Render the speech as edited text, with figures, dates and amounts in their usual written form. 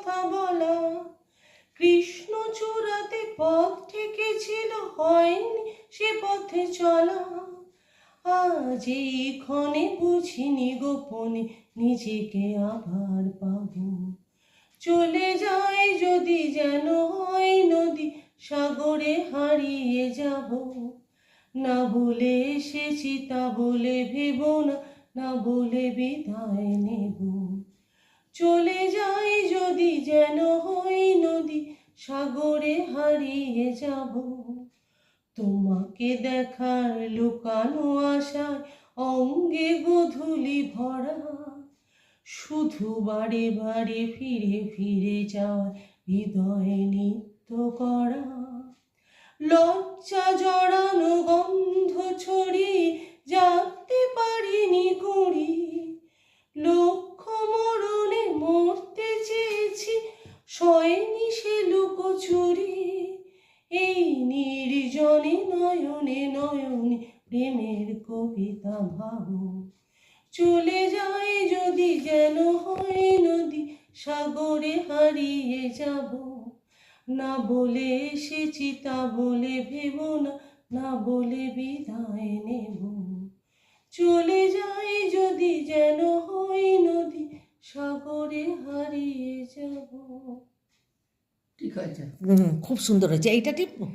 কথা বলা। কৃষ্ণ চূড়াতে পথ ঠেকেছিল, হয়নি সে পথে চলা। আজ এই ক্ষণে বুঝিনি গোপনে নিজেকে আবার পাবো। চলে যায় যদি যেন হয় নদী, সাগরে হারিয়ে যাব। না বলে এসেছি তা বলে ভেব না, না বলে বিদায় নেব। চলে যায় যদি যেন হয় নদী, সাগরে হারিয়ে যাব। তোমাকে দেখার লুকানো আশায় অঙ্গে গোধূলি ভরা। শুধু বারে বারে ফিরে ফিরে যাওয়া হৃদয়ে নিত্য করা। লজ্জা জড়ানো গন্ধ ছড়িয়ে জাগতে পারিনি কুড়ি। লক্ষ্য মরণে মরতে চেয়েছি, সয়নি সে লুকোচুরি। এই নির্জনে নয়নে নয়নে প্রেমের কবিতা ভাবো। চলে যায় যদি যেন হয় নদী, সাগরে হারিয়ে যাব। না বলে এসেছি তা বলে ভেব না, না বলে বিদায় নেব। চলে যায় যদি যেন হয় নদী, সাগরে হারিয়ে যাব। ঠিক আছে, খুব সুন্দর হয়েছে। এইটা টিপবো।